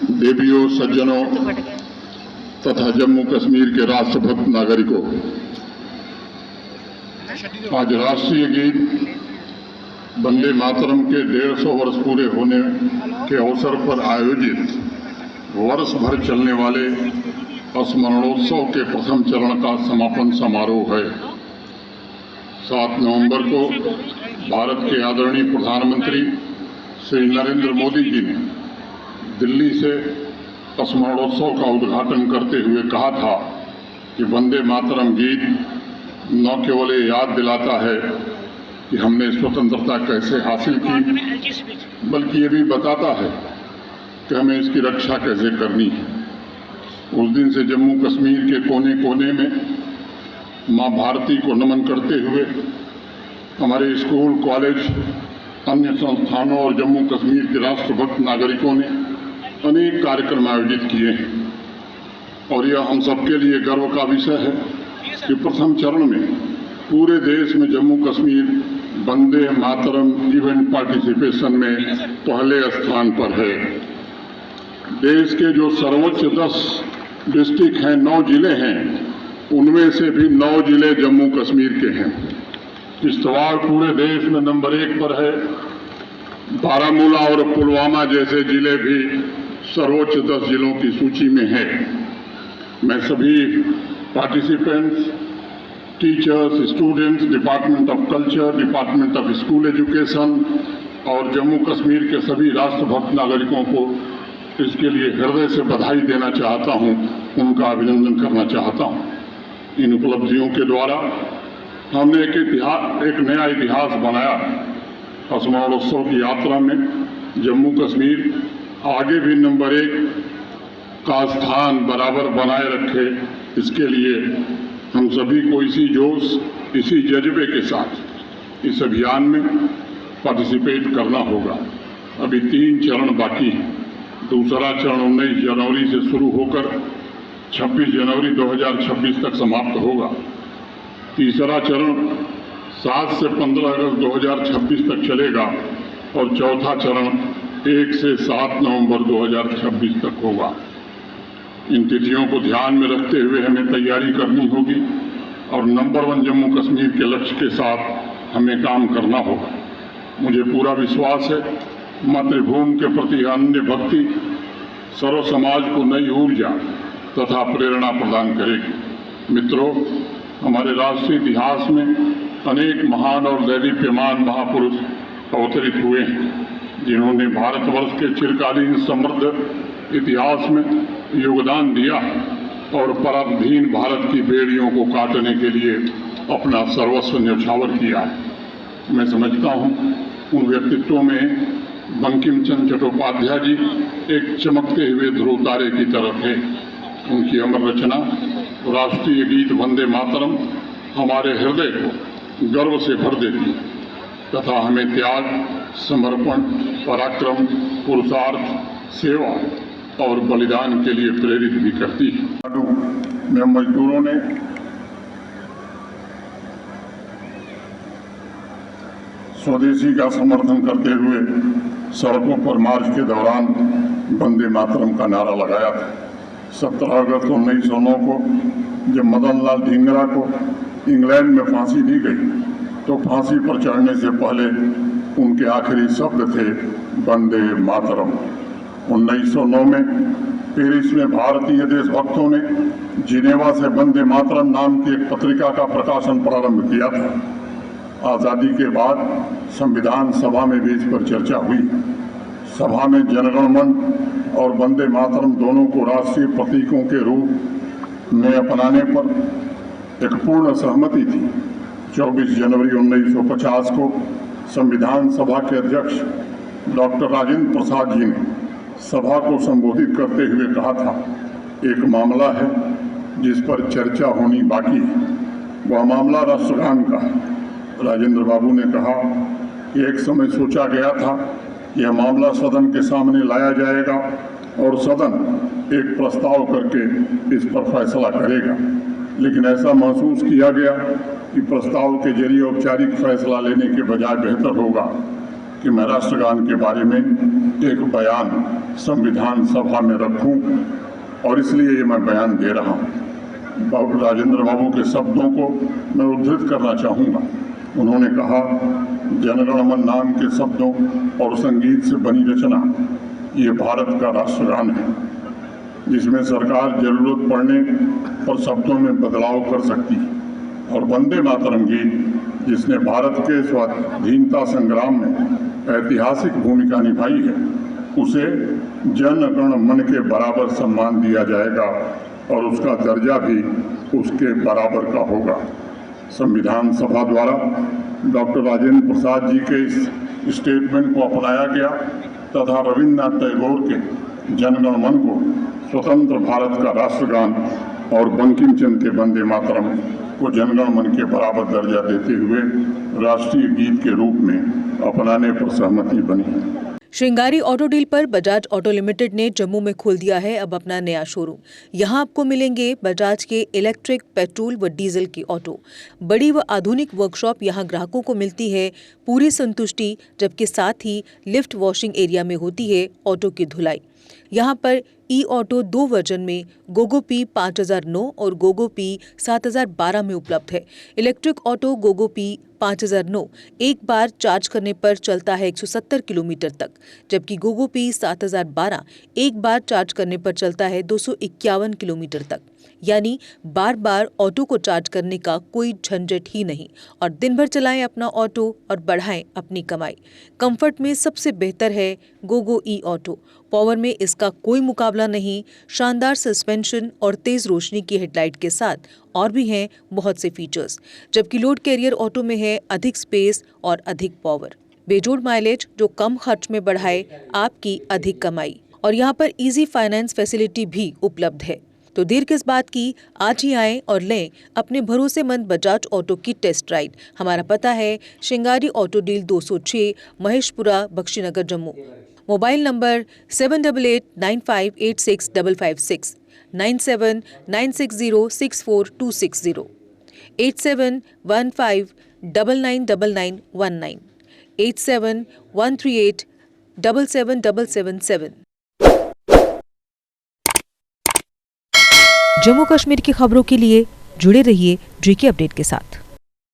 देवियों, सज्जनों तथा जम्मू कश्मीर के राष्ट्रभक्त नागरिकों, आज राष्ट्रीय गीत वंदे मातरम के 150 वर्ष पूरे होने के अवसर पर आयोजित वर्ष भर चलने वाले स्मरणोत्सव के प्रथम चरण का समापन समारोह है। 7 नवंबर को भारत के आदरणीय प्रधानमंत्री श्री नरेंद्र मोदी जी ने दिल्ली से स्मरणोत्सव का उद्घाटन करते हुए कहा था कि वंदे मातरम गीत न केवल याद दिलाता है कि हमने स्वतंत्रता कैसे हासिल की, बल्कि ये भी बताता है कि हमें इसकी रक्षा कैसे करनी है। उस दिन से जम्मू कश्मीर के कोने कोने में माँ भारती को नमन करते हुए हमारे स्कूल, कॉलेज, अन्य संस्थानों और जम्मू कश्मीर के राष्ट्रभक्त नागरिकों ने अनेक कार्यक्रम आयोजित किए हैं और यह हम सबके लिए गर्व का विषय है कि प्रथम चरण में पूरे देश में जम्मू कश्मीर वंदे मातरम इवेंट पार्टिसिपेशन में पहले स्थान पर है। देश के जो सर्वोच्च 10 डिस्ट्रिक्ट हैं, 9 जिले हैं, उनमें से भी 9 जिले जम्मू कश्मीर के हैं। किश्तवाड़ पूरे देश में नंबर 1 पर है। बारामूला और पुलवामा जैसे जिले भी सर्वोच्च 10 जिलों की सूची में है। मैं सभी participants, teachers, students, department of culture, department of school education और जम्मू कश्मीर के सभी राष्ट्रभक्त नागरिकों को इसके लिए हृदय से बधाई देना चाहता हूं, उनका अभिनंदन करना चाहता हूं। इन उपलब्धियों के द्वारा हमने एक नया इतिहास बनाया। स्मरणोत्सव की यात्रा में जम्मू कश्मीर आगे भी नंबर 1 का स्थान बराबर बनाए रखे, इसके लिए हम सभी को इसी जोश, इसी जज्बे के साथ इस अभियान में पार्टिसिपेट करना होगा। अभी 3 चरण बाकी हैं। दूसरा चरण 19 जनवरी से शुरू होकर 26 जनवरी 2026 तक समाप्त होगा। तीसरा चरण 7 से 15 अगस्त 2026 तक चलेगा और चौथा चरण 1 से 7 नवंबर 2026 तक होगा। इन तिथियों को ध्यान में रखते हुए हमें तैयारी करनी होगी और नंबर 1 जम्मू कश्मीर के लक्ष्य के साथ हमें काम करना होगा। मुझे पूरा विश्वास है मातृभूमि के प्रति अन्य भक्ति सर्व समाज को नई ऊर्जा तथा प्रेरणा प्रदान करेगी। मित्रों, हमारे राष्ट्रीय इतिहास में अनेक महान और दैदीप्यमान महापुरुष अवतरित हुए हैं, जिन्होंने भारतवर्ष के चिरकालीन समृद्ध इतिहास में योगदान दिया और पराधीन भारत की बेड़ियों को काटने के लिए अपना सर्वस्व न्यौछावर किया है। मैं समझता हूँ उन व्यक्तित्वों में बंकिम चंद्र चट्टोपाध्याय जी एक चमकते हुए ध्रुव तारे की तरह थे। उनकी अमर रचना राष्ट्रीय गीत वंदे मातरम हमारे हृदय को गर्व से भर देती है तथा हमें त्याग, समर्पण, पराक्रम, पुरुषार्थ, सेवा और बलिदान के लिए प्रेरित भी करती है। में मजदूरों ने स्वदेशी का समर्थन करते हुए सड़कों पर मार्च के दौरान वंदे मातरम का नारा लगाया था। 17 अगस्त 1909 को जब मदन लाल धिंगरा को इंग्लैंड में फांसी दी गई तो फांसी पर चढ़ने से पहले उनके आखिरी शब्द थे वंदे मातरम। 1909 में पेरिस में भारतीय देशभक्तों ने जिनेवा से वंदे मातरम नाम की एक पत्रिका का प्रकाशन प्रारंभ किया था। आज़ादी के बाद संविधान सभा में भी इस पर चर्चा हुई। सभा में जनगण मन और वंदे मातरम दोनों को राष्ट्रीय प्रतीकों के रूप में अपनाने पर एक पूर्ण सहमति थी। 24 जनवरी 1950 को संविधान सभा के अध्यक्ष डॉक्टर राजेंद्र प्रसाद जी ने सभा को संबोधित करते हुए कहा था, एक मामला है जिस पर चर्चा होनी बाकी है, वह मामला राष्ट्रगान का है। राजेंद्र बाबू ने कहा कि एक समय सोचा गया था कि यह मामला सदन के सामने लाया जाएगा और सदन एक प्रस्ताव करके इस पर फैसला करेगा, लेकिन ऐसा महसूस किया गया कि प्रस्ताव के जरिए औपचारिक फैसला लेने के बजाय बेहतर होगा कि मैं राष्ट्रगान के बारे में एक बयान संविधान सभा में रखूं और इसलिए ये मैं बयान दे रहा हूं। राजेंद्र बाबू के शब्दों को मैं उद्धृत करना चाहूँगा। उन्होंने कहा, जनगण मन नाम के शब्दों और संगीत से बनी रचना ये भारत का राष्ट्रगान है, जिसमें सरकार जरूरत पड़ने पर शब्दों में बदलाव कर सकती है। और वंदे मातरम गीत, जिसने भारत के स्वाधीनता संग्राम में ऐतिहासिक भूमिका निभाई है, उसे जन गण मन के बराबर सम्मान दिया जाएगा और उसका दर्जा भी उसके बराबर का होगा। संविधान सभा द्वारा डॉक्टर राजेंद्र प्रसाद जी के इस स्टेटमेंट को अपनाया गया तथा रविन्द्रनाथ टैगोर के जनगण मन को स्वतंत्र भारत का राष्ट्रगान और बंकिम चंद्र के वंदे मातरम को जनगण मन के बराबर दर्जा देते हुए राष्ट्रीय गीत के रूप में अपनाने पर सहमति बनी। श्रृंगारी ऑटो डील पर बजाज ऑटो लिमिटेड ने जम्मू में खोल दिया है अब अपना नया शोरूम। यहां आपको मिलेंगे बजाज के इलेक्ट्रिक, पेट्रोल व डीजल की ऑटो। बड़ी व आधुनिक वर्कशॉप यहां ग्राहकों को मिलती है पूरी संतुष्टि, जबकि साथ ही लिफ्ट वॉशिंग एरिया में होती है ऑटो की धुलाई। यहाँ पर ई ऑटो 2 वर्जन में गोगो पी 5009 और गोगो पी 7012 में उपलब्ध है। इलेक्ट्रिक ऑटो गोगो पी 5009 एक बार चार्ज करने पर चलता है 170 किलोमीटर तक, जबकि गोगो पी 7012 एक बार चार्ज करने पर चलता है 251 किलोमीटर तक। यानी बार बार ऑटो को चार्ज करने का कोई झंझट ही नहीं और दिन भर चलाएं अपना ऑटो और बढ़ाएं अपनी कमाई। कंफर्ट में सबसे बेहतर है गोगो ई ऑटो। पावर में इसका कोई मुकाबला नहीं। शानदार सस्पेंशन और तेज रोशनी की हेडलाइट के साथ और भी हैं बहुत से फीचर्स, जबकि लोड कैरियर ऑटो में है अधिक स्पेस और अधिक पावर, बेजोड़ माइलेज जो कम खर्च में बढ़ाए आपकी अधिक कमाई। और यहाँ पर इजी फाइनेंस फैसिलिटी भी उपलब्ध है। तो देर किस बात की, आज ही आएं और लें अपने भरोसेमंद बजाज ऑटो की टेस्ट राइड। हमारा पता है Shringari auto deal 206, Maheshpura, Bakshinagar, Jammu. Mobile number 7889586556, 9796064260, 8715999919, 8713877777। Jammu Kashmir की खबरों के लिए जुड़े रहिए जीके अपडेट के साथ।